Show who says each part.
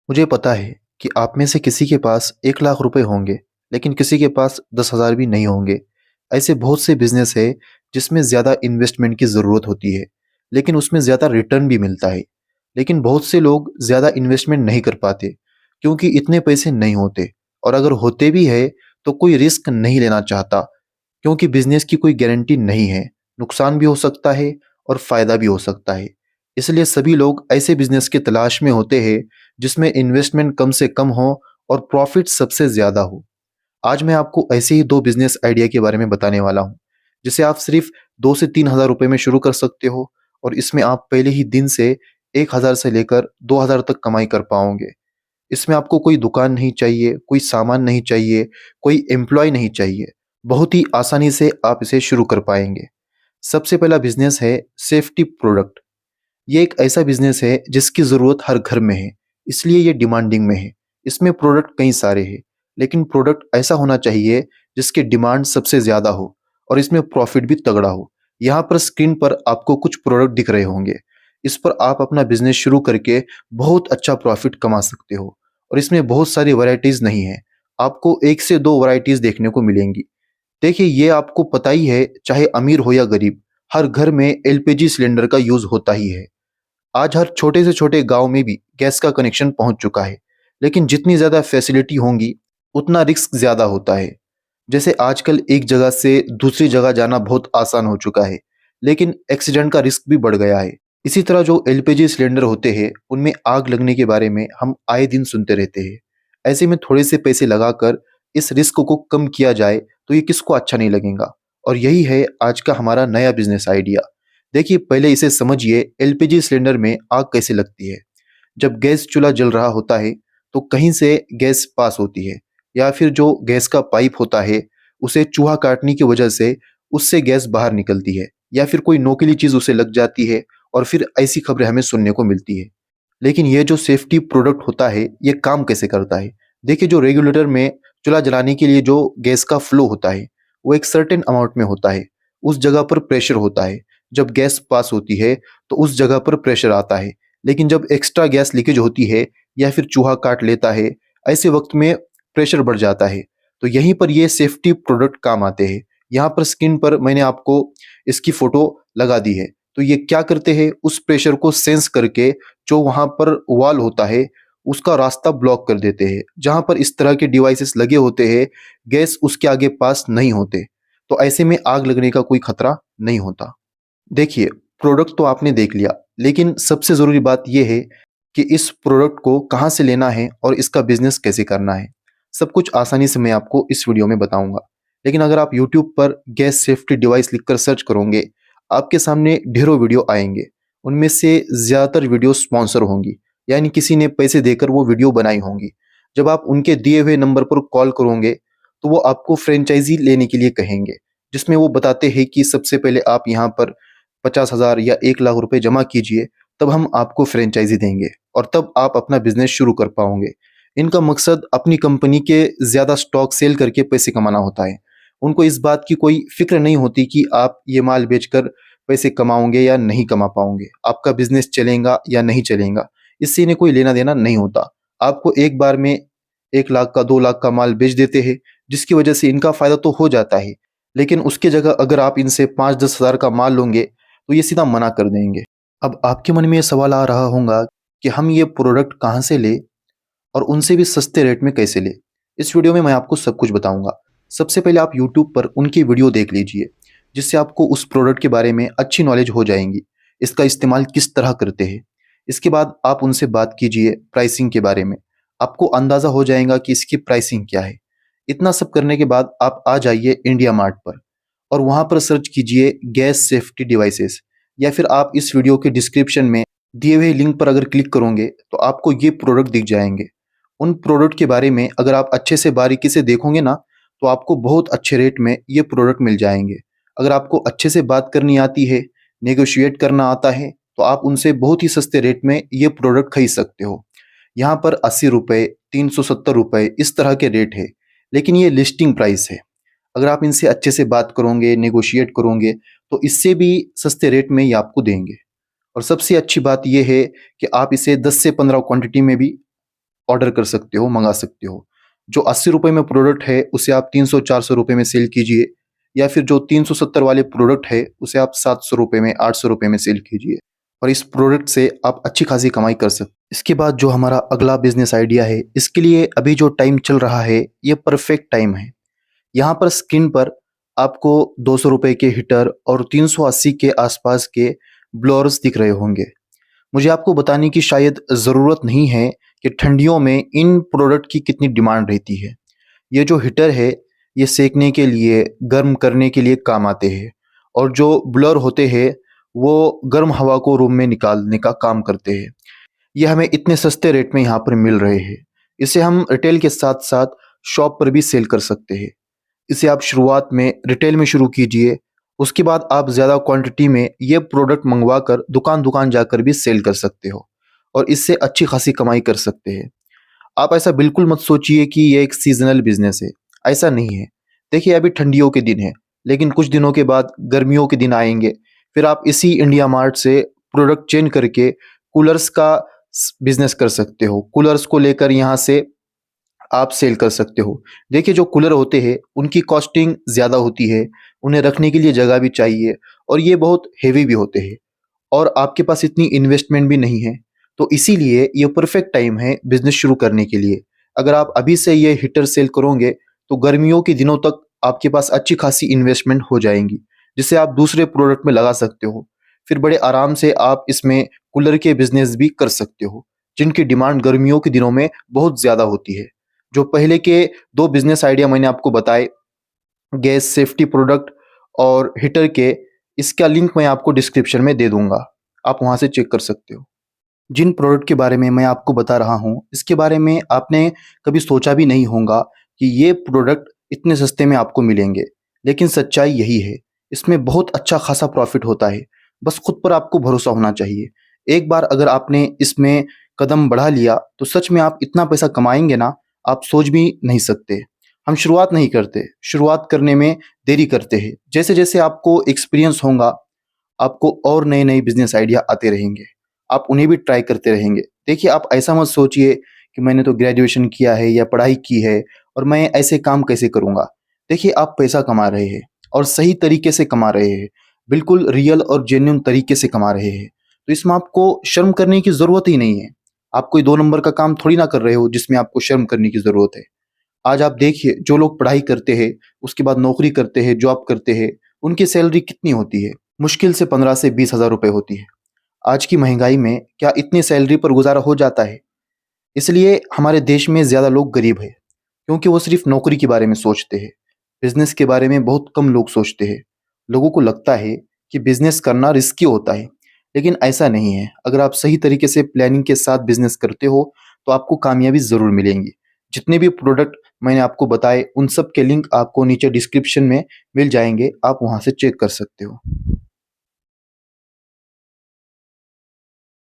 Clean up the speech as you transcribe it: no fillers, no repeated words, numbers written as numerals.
Speaker 1: मुझे पता है कि आप में से किसी के पास 1 लाख रुपए होंगे, लेकिन किसी के पास 10,000 भी नहीं होंगे। ऐसे बहुत से बिजनेस है जिसमें ज़्यादा इन्वेस्टमेंट की ज़रूरत होती है, लेकिन उसमें ज़्यादा रिटर्न भी मिलता है। लेकिन बहुत से लोग ज़्यादा इन्वेस्टमेंट नहीं कर पाते, क्योंकि इतने पैसे नहीं होते, और अगर होते भी है तो कोई रिस्क नहीं लेना चाहता, क्योंकि बिजनेस की कोई गारंटी नहीं है। नुकसान भी हो सकता है और फ़ायदा भी हो सकता है। इसलिए सभी लोग ऐसे बिजनेस की तलाश में होते हैं जिसमें इन्वेस्टमेंट कम से कम हो और प्रॉफिट सबसे ज़्यादा हो। आज मैं आपको ऐसे ही 2 बिजनेस आइडिया के बारे में बताने वाला हूँ, जिसे आप सिर्फ 2 से 3,000 रुपए में शुरू कर सकते हो, और इसमें आप पहले ही दिन से 1,000 से लेकर 2,000 तक कमाई कर पाओगे। इसमें आपको कोई दुकान नहीं चाहिए, कोई सामान नहीं चाहिए, कोई एम्प्लॉय नहीं चाहिए। बहुत ही आसानी से आप इसे शुरू कर पाएँगे। सबसे पहला बिज़नेस है सेफ्टी प्रोडक्ट। ये एक ऐसा बिज़नेस है जिसकी ज़रूरत हर घर में है, इसलिए ये डिमांडिंग में है। इसमें प्रोडक्ट कई सारे हैं, लेकिन प्रोडक्ट ऐसा होना चाहिए जिसकी डिमांड सबसे ज़्यादा हो और इसमें प्रॉफ़िट भी तगड़ा हो। यहाँ पर स्क्रीन पर आपको कुछ प्रोडक्ट दिख रहे होंगे। इस पर आप अपना बिज़नेस शुरू करके बहुत अच्छा प्रॉफ़िट कमा सकते हो, और इसमें बहुत सारी वैराइटीज़ नहीं है। आपको 1 से 2 वैराइटीज़ देखने को मिलेंगी। देखिए, ये आपको पता ही है, चाहे अमीर हो या गरीब, हर घर में एलपीजी सिलेंडर का यूज़ होता ही है। आज हर छोटे से छोटे गांव में भी गैस का कनेक्शन पहुंच चुका है, लेकिन जितनी ज़्यादा फैसिलिटी होंगी उतना रिस्क ज़्यादा होता है। जैसे आजकल एक जगह से दूसरी जगह जाना बहुत आसान हो चुका है, लेकिन एक्सीडेंट का रिस्क भी बढ़ गया है। इसी तरह जो एलपीजी सिलेंडर होते हैं उनमें आग लगने के बारे में हम आए दिन सुनते रहते हैं। ऐसे में थोड़े से पैसे लगाकर इस रिस्क को कम किया जाए तो ये किसको अच्छा नहीं लगेगा। और यही है आज का हमारा नया बिजनेस आइडिया। देखिए, पहले इसे समझिए, एलपीजी सिलेंडर में आग कैसे लगती है। जब गैस चूल्हा जल रहा होता है तो कहीं से गैस पास होती है, या फिर जो गैस का पाइप होता है उसे चूहा काटने की वजह से उससे गैस बाहर निकलती है, या फिर कोई नोकीली चीज उसे लग जाती है, और फिर ऐसी खबरें हमें सुनने को मिलती है। लेकिन ये जो सेफ्टी प्रोडक्ट होता है ये काम कैसे करता है। देखिए, जो रेगुलेटर में चूल्हा जलाने के लिए जो गैस का फ्लो होता है वो एक सर्टेन अमाउंट में होता है। उस जगह पर प्रेशर होता है। जब गैस पास होती है तो उस जगह पर प्रेशर आता है, लेकिन जब एक्स्ट्रा गैस लीकेज होती है या फिर चूहा काट लेता है, ऐसे वक्त में प्रेशर बढ़ जाता है। तो यहीं पर ये सेफ्टी प्रोडक्ट काम आते हैं। यहाँ पर स्क्रीन पर मैंने आपको इसकी फोटो लगा दी है। तो ये क्या करते हैं, उस प्रेशर को सेंस करके जो वहाँ पर वॉल होता है उसका रास्ता ब्लॉक कर देते हैं। जहाँ पर इस तरह के डिवाइसेस लगे होते हैं, गैस उसके आगे पास नहीं होते, तो ऐसे में आग लगने का कोई खतरा नहीं होता। देखिए, प्रोडक्ट तो आपने देख लिया, लेकिन सबसे ज़रूरी बात यह है कि इस प्रोडक्ट को कहाँ से लेना है और इसका बिजनेस कैसे करना है। सब कुछ आसानी से मैं आपको इस वीडियो में बताऊंगा। लेकिन अगर आप यूट्यूब पर गैस सेफ्टी डिवाइस लिखकर सर्च करोगे, आपके सामने ढेरों वीडियो आएंगे। उनमें से ज़्यादातर वीडियो स्पॉन्सर होंगी, यानी किसी ने पैसे देकर वो वीडियो बनाई होंगी। जब आप उनके दिए हुए नंबर पर कॉल करोगे तो वो आपको फ्रेंचाइजी लेने के लिए कहेंगे, जिसमें वो बताते हैं कि सबसे पहले आप यहाँ पर 50,000 या 1 लाख रुपए जमा कीजिए, तब हम आपको फ्रेंचाइजी देंगे और तब आप अपना बिजनेस शुरू कर पाओगे। इनका मकसद अपनी कंपनी के ज़्यादा स्टॉक सेल करके पैसे कमाना होता है। उनको इस बात की कोई फिक्र नहीं होती कि आप ये माल बेचकर पैसे कमाओगे या नहीं कमा पाओगे, आपका बिजनेस चलेगा या नहीं चलेगा, इससे इन्हें कोई लेना देना नहीं होता। आपको एक बार में 1 लाख का 2 लाख का माल बेच देते हैं, जिसकी वजह से इनका फायदा तो हो जाता है, लेकिन उसकी जगह अगर आप इनसे 5-10 हज़ार का माल लोगे तो ये सीधा मना कर देंगे। अब आपके मन में ये सवाल आ रहा होगा कि हम ये प्रोडक्ट कहाँ से लें और उनसे भी सस्ते रेट में कैसे लें। इस वीडियो में मैं आपको सब कुछ बताऊंगा। सबसे पहले आप यूट्यूब पर उनकी वीडियो देख लीजिए, जिससे आपको उस प्रोडक्ट के बारे में अच्छी नॉलेज हो जाएगी, इसका इस्तेमाल किस तरह करते हैं। इसके बाद आप उनसे बात कीजिए प्राइसिंग के बारे में, आपको अंदाज़ा हो जाएगा कि इसकी प्राइसिंग क्या है। इतना सब करने के बाद आप आ जाइए इंडिया मार्ट पर, और वहाँ पर सर्च कीजिए गैस सेफ्टी डिवाइसेस, या फिर आप इस वीडियो के डिस्क्रिप्शन में दिए हुए लिंक पर अगर क्लिक करोगे तो आपको ये प्रोडक्ट दिख जाएंगे। उन प्रोडक्ट के बारे में अगर आप अच्छे से बारीकी से देखोगे ना, तो आपको बहुत अच्छे रेट में ये प्रोडक्ट मिल जाएंगे। अगर आपको अच्छे से बात करनी आती है, नेगोशिएट करना आता है, तो आप उनसे बहुत ही सस्ते रेट में ये प्रोडक्ट खरीद सकते हो। यहाँ पर 80 रुपये, 370 रुपये इस तरह के रेट है, लेकिन ये लिस्टिंग प्राइस है। अगर आप इनसे अच्छे से बात करोगे, नेगोशिएट करोगे, तो इससे भी सस्ते रेट में ये आपको देंगे। और सबसे अच्छी बात ये है कि आप इसे 10 से 15 क्वांटिटी में भी ऑर्डर कर सकते हो, मंगा सकते हो। जो 80 रुपए में प्रोडक्ट है उसे आप 300-400 रुपए में सेल कीजिए, या फिर जो 370 वाले प्रोडक्ट है उसे आप 700 रुपए में, 800 रुपए में सेल कीजिए, और इस प्रोडक्ट से आप अच्छी खासी कमाई कर सकते। इसके बाद जो हमारा अगला बिजनेस आइडिया है, इसके लिए अभी जो टाइम चल रहा है ये परफेक्ट टाइम है। यहाँ पर स्क्रीन पर आपको 200 रुपए के हीटर और 380 के आसपास के ब्लोअर्स दिख रहे होंगे। मुझे आपको बताने की शायद ज़रूरत नहीं है कि ठंडियों में इन प्रोडक्ट की कितनी डिमांड रहती है। ये जो हीटर है, ये सेकने के लिए, गर्म करने के लिए काम आते हैं, और जो ब्लोअर होते हैं वो गर्म हवा को रूम में निकालने का काम करते हैं। ये हमें इतने सस्ते रेट में यहाँ पर मिल रहे हैं। इसे हम रिटेल के साथ-साथ शॉप पर भी सेल कर सकते हैं। इसे आप शुरुआत में रिटेल में शुरू कीजिए, उसके बाद आप ज़्यादा क्वांटिटी में ये प्रोडक्ट मंगवा कर दुकान-दुकान जाकर भी सेल कर सकते हो, और इससे अच्छी खासी कमाई कर सकते हैं। आप ऐसा बिल्कुल मत सोचिए कि ये एक सीज़नल बिज़नेस है, ऐसा नहीं है। देखिए अभी ठंडियों के दिन हैं, लेकिन कुछ दिनों के बाद गर्मियों के दिन आएँगे, फिर आप इसी इंडिया मार्ट से प्रोडक्ट चेंज करके कूलर्स का बिज़नेस कर सकते हो। कूलर्स को लेकर यहाँ से आप सेल कर सकते हो। देखिए जो कूलर होते हैं उनकी कॉस्टिंग ज़्यादा होती है, उन्हें रखने के लिए जगह भी चाहिए, और ये बहुत हेवी भी होते हैं, और आपके पास इतनी इन्वेस्टमेंट भी नहीं है। तो इसीलिए ये परफेक्ट टाइम है बिज़नेस शुरू करने के लिए। अगर आप अभी से ये हीटर सेल करोगे तो गर्मियों के दिनों तक आपके पास अच्छी खासी इन्वेस्टमेंट हो जाएँगी, जिसे आप दूसरे प्रोडक्ट में लगा सकते हो। फिर बड़े आराम से आप इसमें कूलर के बिज़नेस भी कर सकते हो, जिनकी डिमांड गर्मियों के दिनों में बहुत ज़्यादा होती है। जो पहले के 2 बिज़नेस आइडिया मैंने आपको बताए, गैस सेफ्टी प्रोडक्ट और हीटर के, इसका लिंक मैं आपको डिस्क्रिप्शन में दे दूँगा। आप वहाँ से चेक कर सकते हो। जिन प्रोडक्ट के बारे में मैं आपको बता रहा हूँ, इसके बारे में आपने कभी सोचा भी नहीं होगा कि ये प्रोडक्ट इतने सस्ते में आपको मिलेंगे। लेकिन सच्चाई यही है, इसमें बहुत अच्छा खासा प्रॉफ़िट होता है। बस खुद पर आपको भरोसा होना चाहिए। एक बार अगर आपने इसमें कदम बढ़ा लिया, तो सच में आप इतना पैसा कमाएँगे ना, आप सोच भी नहीं सकते। हम शुरुआत नहीं करते, शुरुआत करने में देरी करते हैं। जैसे-जैसे आपको एक्सपीरियंस होगा, आपको और नए-नए बिज़नेस आइडिया आते रहेंगे। आप उन्हें भी ट्राई करते रहेंगे। देखिए, आप ऐसा मत सोचिए कि मैंने तो ग्रेजुएशन किया है या पढ़ाई की है और मैं ऐसे काम कैसे करूँगा। देखिए, आप पैसा कमा रहे हैं और सही तरीके से कमा रहे हैं। बिल्कुल रियल और जेन्युइन तरीके से कमा रहे हैं। तो इसमें आपको शर्म करने की ज़रूरत ही नहीं है। आप कोई 2 नंबर का काम थोड़ी ना कर रहे हो जिसमें आपको शर्म करने की ज़रूरत है। आज आप देखिए, जो लोग पढ़ाई करते हैं, उसके बाद नौकरी करते हैं, जॉब करते हैं, उनकी सैलरी कितनी होती है? मुश्किल से 15 से 20 हज़ार रुपए होती है। आज की महँगाई में क्या इतनी सैलरी पर गुज़ारा हो जाता है? इसलिए हमारे देश में ज़्यादा लोग गरीब हैं, क्योंकि वो सिर्फ़ नौकरी के बारे में सोचते हैं। बिज़नेस के बारे में बहुत कम लोग सोचते हैं। लोगों को लगता है कि बिज़नेस करना रिस्की होता है, लेकिन ऐसा नहीं है। अगर आप सही तरीके से प्लानिंग के साथ बिज़नेस करते हो, तो आपको कामयाबी ज़रूर मिलेंगी। जितने भी प्रोडक्ट मैंने आपको बताए, उन सब के लिंक आपको नीचे डिस्क्रिप्शन में मिल जाएँगे, आप वहाँ से चेक कर सकते हो।